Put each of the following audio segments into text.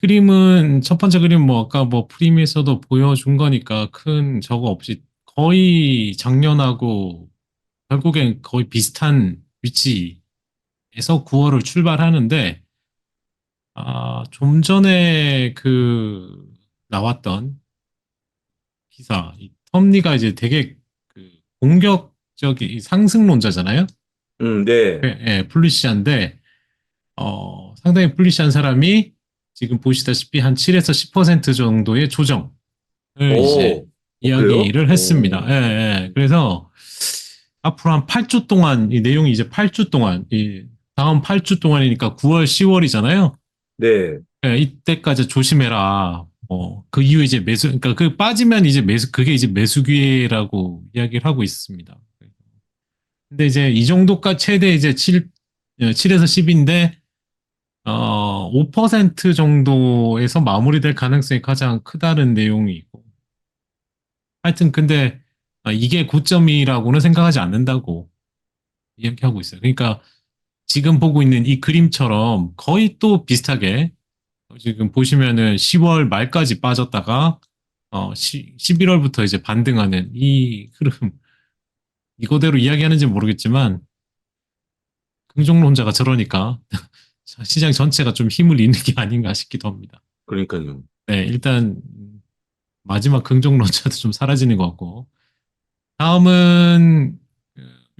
그림은 첫 번째 그림 뭐 아까 뭐 프림에서도 보여준 거니까 큰 저거 없이 거의 작년하고 결국엔 거의 비슷한 위치에서 9월을 출발하는데 좀 전에 그 나왔던 기사 이 텀리가 이제 되게 그 공격적인 상승론자잖아요. 네. 예, 플루시안데 상당히 플루시한 사람이 지금 보시다시피 한 7에서 10% 정도의 조정을 이제 그래요? 이야기를 했습니다. 예, 예. 그래서 앞으로 한 8주 동안 이 내용이 이제 8주 동안 이 다음 8주 동안이니까 9월, 10월이잖아요. 네. 예, 이때까지 조심해라. 그 이후 이제 그러니까 그 빠지면 이제 그게 이제 매수 기회라고 이야기를 하고 있습니다. 근데 이제 이 정도가 최대 이제 7에서 10인데 5% 정도에서 마무리될 가능성이 가장 크다는 내용이고. 하여튼 근데 이게 고점이라고는 생각하지 않는다고 이야기하고 있어요. 그러니까 지금 보고 있는 이 그림처럼 거의 또 비슷하게 지금 보시면은 10월 말까지 빠졌다가 11월부터 이제 반등하는 이 흐름 이거대로 이야기하는지 모르겠지만 긍정론자가 저러니까 시장 전체가 좀 힘을 잃는 게 아닌가 싶기도 합니다. 그러니까요. 네, 일단 마지막 긍정론자도 좀 사라지는 것 같고 다음은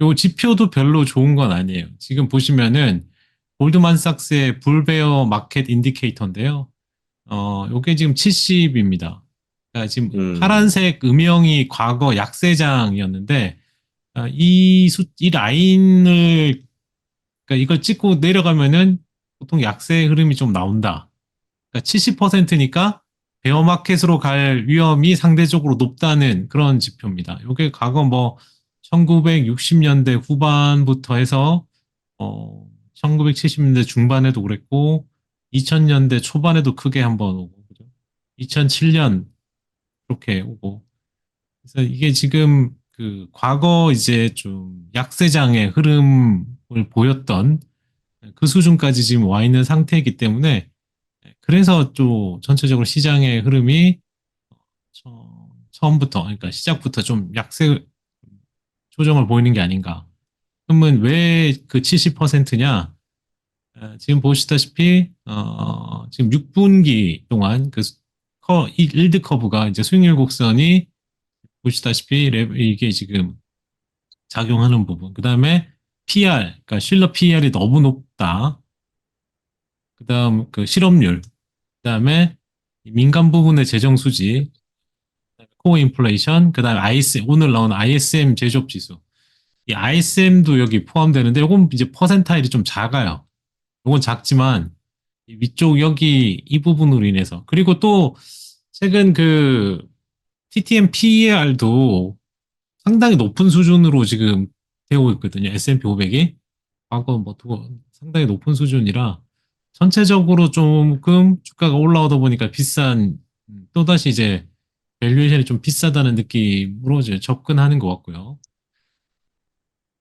요 지표도 별로 좋은 건 아니에요. 지금 보시면은 골드만삭스의 불베어 마켓 인디케이터인데요. 요게 지금 70입니다. 그러니까 지금 음, 파란색 음영이 과거 약세장이었는데 이 라인을 그러니까 이걸 찍고 내려가면은 보통 약세 흐름이 좀 나온다. 그러니까 70%니까 베어마켓으로 갈 위험이 상대적으로 높다는 그런 지표입니다. 이게 과거 뭐 1960년대 후반부터 해서 1970년대 중반에도 그랬고 2000년대 초반에도 크게 한번 오고 2007년 그렇게 오고 그래서 이게 지금 그 과거 이제 좀 약세장의 흐름을 보였던 그 수준까지 지금 와 있는 상태이기 때문에 그래서 또 전체적으로 시장의 흐름이 처음부터, 그러니까 시작부터 좀 약세 조정을 보이는 게 아닌가. 그러면 왜 그 70%냐? 지금 보시다시피, 지금 6분기 동안 그 일드 커브가 이제 수익률 곡선이 보시다시피 이게 지금 작용하는 부분. 그 다음에 PR, 그러니까 실러 PR이 너무 높다. 그 다음 그 실업률. 그 다음에 민간 부분의 재정 수지, 코어 인플레이션, 그다음에 ISM, 오늘 나온 ISM 제조업 지수. 이 ISM도 여기 포함되는데 요건 이제 퍼센타일이 좀 작아요. 요건 작지만 이 위쪽 여기 이 부분으로 인해서 그리고 또 최근 그 TTM PER도 상당히 높은 수준으로 지금 되고 있거든요. S&P 500이 과거 뭐 두고 상당히 높은 수준이라 전체적으로 조금 주가가 올라오다 보니까 비싼 또다시 이제 밸류에이션이 좀 비싸다는 느낌으로 이제 접근하는 것 같고요.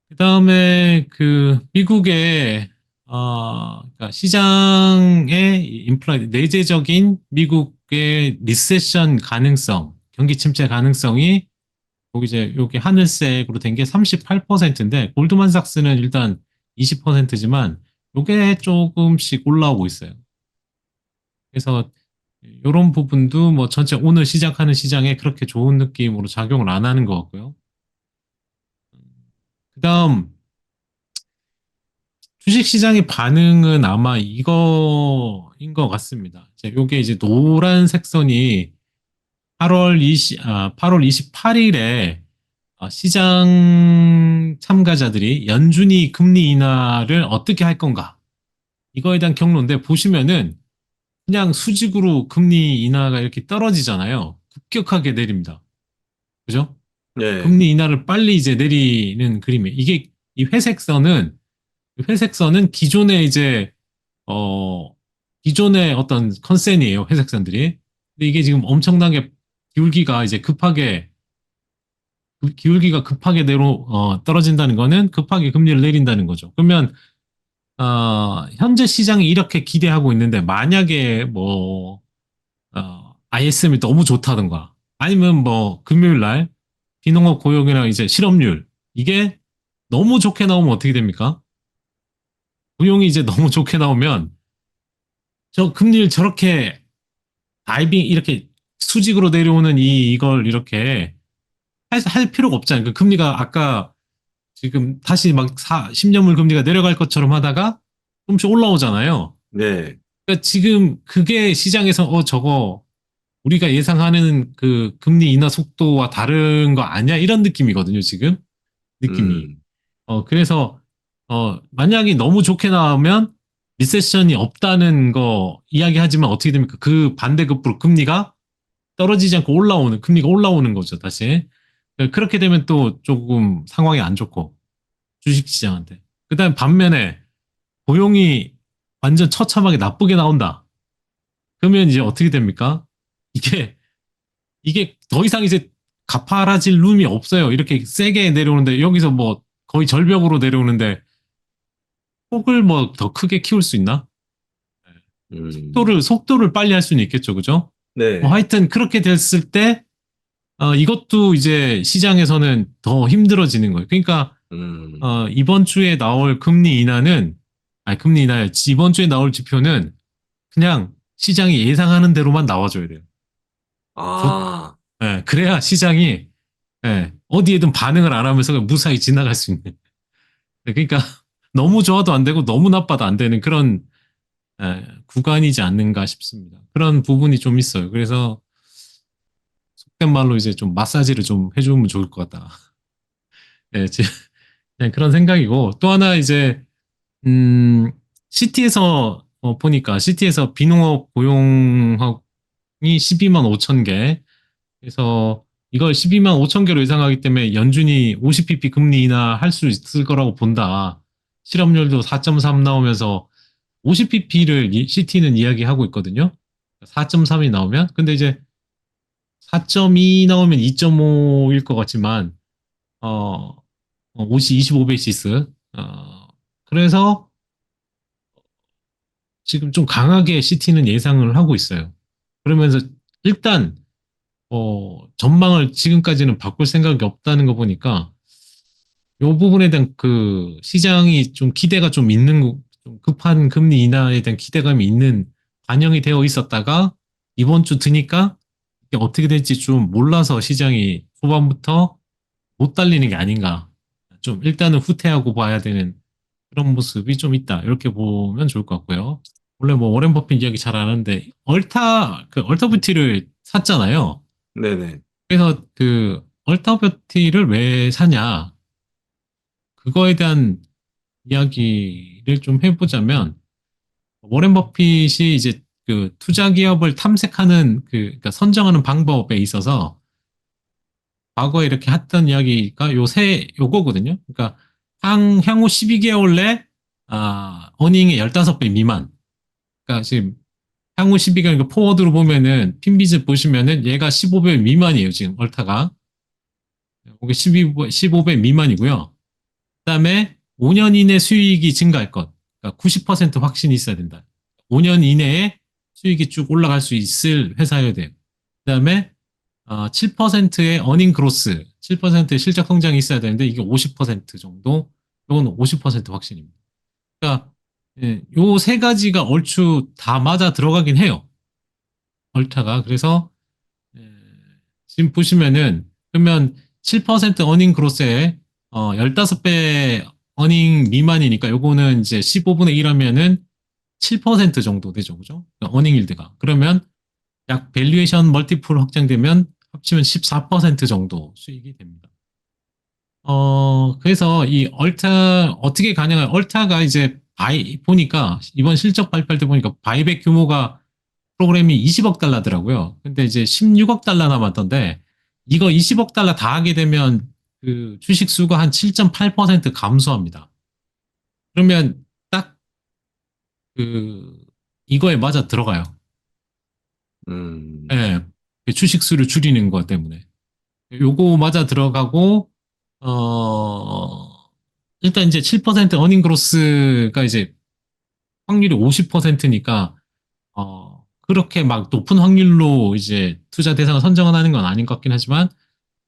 그 다음에 그 미국의 그러니까 시장의 내재적인 미국의 리세션 가능성, 경기 침체 가능성이 여기 이제 여기 하늘색으로 된 게 38%인데 골드만삭스는 일단 20%지만 요게 조금씩 올라오고 있어요. 그래서 이런 부분도 뭐 전체 오늘 시작하는 시장에 그렇게 좋은 느낌으로 작용을 안 하는 것 같고요. 그다음 주식시장의 반응은 아마 이거인 것 같습니다. 요게 이제 노란색 선이 8월 28일에 시장 참가자들이 연준이 금리 인하를 어떻게 할 건가? 이거에 대한 경로인데 보시면은 그냥 수직으로 금리 인하가 이렇게 떨어지잖아요. 급격하게 내립니다. 그죠? 네. 금리 인하를 빨리 이제 내리는 그림이에요. 이게 이 회색선은 기존의 이제 어 기존의 어떤 컨센이에요. 회색선들이. 근데 이게 지금 엄청나게 기울기가 이제 기울기가 급하게 떨어진다는 거는 급하게 금리를 내린다는 거죠. 그러면 현재 시장이 이렇게 기대하고 있는데, 만약에 뭐, ISM이 너무 좋다던가, 아니면 뭐, 금요일 날, 비농업 고용이랑 이제 실업률, 이게 너무 좋게 나오면 어떻게 됩니까? 고용이 이제 너무 좋게 나오면, 저 금리를 저렇게 다이빙, 이렇게 수직으로 내려오는 이걸 이렇게 할 필요가 없잖아요. 그 금리가 아까 지금 다시 막 10년물 금리가 내려갈 것처럼 하다가 조금씩 올라오잖아요. 네. 그러니까 지금 그게 시장에서 저거 우리가 예상하는 그 금리 인하 속도와 다른 거 아니야? 이런 느낌이거든요, 지금. 느낌이. 음. 그래서 만약에 너무 좋게 나오면 리세션이 없다는 거 이야기하지만 어떻게 됩니까? 그 반대급부로 금리가 떨어지지 않고 금리가 올라오는 거죠, 다시. 그렇게 되면 또 조금 상황이 안 좋고, 주식시장한테. 그 다음에 반면에 고용이 완전 처참하게 나쁘게 나온다. 그러면 이제 어떻게 됩니까? 이게, 이게 더 이상 이제 가파라질 룸이 없어요. 이렇게 세게 내려오는데, 여기서 뭐 거의 절벽으로 내려오는데, 폭을 뭐 더 크게 키울 수 있나? 음. 속도를 빨리 할 수는 있겠죠, 그죠? 뭐 네. 하여튼 그렇게 됐을 때, 이것도 이제 시장에서는 더 힘들어지는 거예요. 그러니까, 음. 이번 주에 나올 금리 인하는, 아니, 금리 인하, 이번 주에 나올 지표는 그냥 시장이 예상하는 대로만 나와줘야 돼요. 조- 아, 그래야 시장이, 어디에든 반응을 안 하면서 그냥 무사히 지나갈 수 있는. 그러니까 너무 좋아도 안 되고 너무 나빠도 안 되는 그런, 구간이지 않는가 싶습니다. 그런 부분이 좀 있어요. 그래서 속된 말로 이제 좀 마사지를 좀 해주면 좋을 것 같다. 지금 그냥 그런 생각이고, 또 하나 이제, 시티에서 보니까 시티에서 비농업 고용이 12만 5천 개. 그래서 이걸 12만 5천 개로 예상하기 때문에 연준이 50bp 금리 인하할 수 있을 거라고 본다. 실업률도 4.3 나오면서 50bp를 시티는 이야기하고 있거든요. 4.3이 나오면. 근데 이제 4.2 나오면 2.5일 것 같지만, 25베이시스. 그래서 지금 좀 강하게 시티는 예상을 하고 있어요. 그러면서 일단 전망을 지금까지는 바꿀 생각이 없다는 거 보니까 이 부분에 대한 그 시장이 좀 기대가 좀 있는 좀 급한 금리 인하에 대한 기대감이 있는 반영이 되어 있었다가 이번 주 드니까 이게 어떻게 될지 좀 몰라서 시장이 초반부터 못 달리는 게 아닌가. 좀 일단은 후퇴하고 봐야 되는 그런 모습이 좀 있다. 이렇게 보면 좋을 것 같고요. 원래 뭐 워렌 버핏 이야기 잘 아는데 얼터뷰티를 샀잖아요. 네네. 그래서 그 얼터뷰티를 왜 사냐? 그거에 대한 이야기를 좀 해보자면 워렌 버핏이 이제 그 투자 기업을 탐색하는 그러니까 선정하는 방법에 있어서 과거에 이렇게 했던 이야기가 요거거든요. 그러니까 향후 12개월 내 어닝의 15배 미만. 그러니까 지금 향후 12개월, 그러니까 포워드로 보면은 핀비즈 보시면은 얘가 15배 미만이에요, 지금 얼타가. 이게 15배 미만이고요. 그다음에 5년 이내 수익이 증가할 것. 그러니까 90% 확신이 있어야 된다. 5년 이내에 수익이 쭉 올라갈 수 있을 회사여야 돼요. 그다음에 7%의 어닝 그로스, 7%의 실적 성장이 있어야 되는데 이게 50% 정도. 이건 50% 확신입니다. 그러니까 요 세 가지가 얼추 다 맞아 들어가긴 해요. 얼타가. 그래서 예, 지금 보시면은 그러면 7% 어닝 그로스에 15배 어닝 미만이니까 요거는 이제 15분의 1 하면은 7% 정도 되죠. 그죠? 그러니까 어닝 일드가. 그러면 약 밸류에이션 멀티플 확장되면 합치면 14% 정도 수익이 됩니다. 그래서 이 얼타 어떻게 가능한 얼타가 이제 보니까 이번 실적 발표할 때 보니까 바이백 규모가 프로그램이 20억 달러더라고요. 근데 이제 16억 달러 남았던데 이거 20억 달러 다 하게 되면 그 주식 수가 한 7.8% 감소합니다. 그러면 딱 그 이거에 맞아 들어가요. 음. 예, 그 주식 수를 줄이는 것 때문에. 요거 맞아 들어가고 어 일단 이제 7% 어닝 그로스가 이제 확률이 50%니까 그렇게 막 높은 확률로 이제 투자 대상을 선정하는 건 아닌 것 같긴 하지만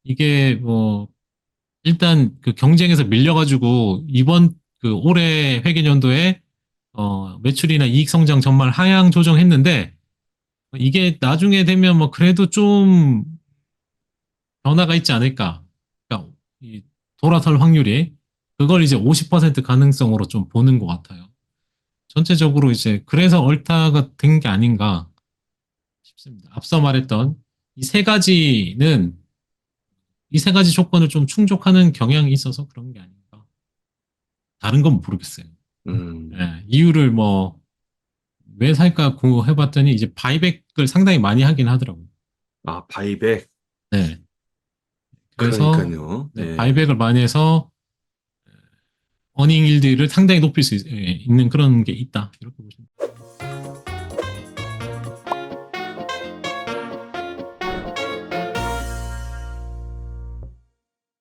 이게 뭐 일단 그 경쟁에서 밀려가지고 이번 그 올해 회계연도에 매출이나 이익 성장 전망 하향 조정했는데 이게 나중에 되면 뭐 그래도 좀 변화가 있지 않을까. 그러니까 이 돌아설 확률이 그걸 이제 50% 가능성으로 좀 보는 것 같아요. 전체적으로 이제 그래서 얼타가 된 게 아닌가 싶습니다. 앞서 말했던 이 세 가지는 이 세 가지 조건을 좀 충족하는 경향이 있어서 그런 게 아닌가. 다른 건 모르겠어요. 음. 예, 이유를 뭐 왜 살까 고해봤더니 이제 바이백을 상당히 많이 하긴 하더라고요. 아, 바이백. 네. 그래서 그러니까요. 네, 네. 바이백을 많이 해서 어닝 일드를 상당히 높일 수 있는 그런 게 있다. 이렇게 보시면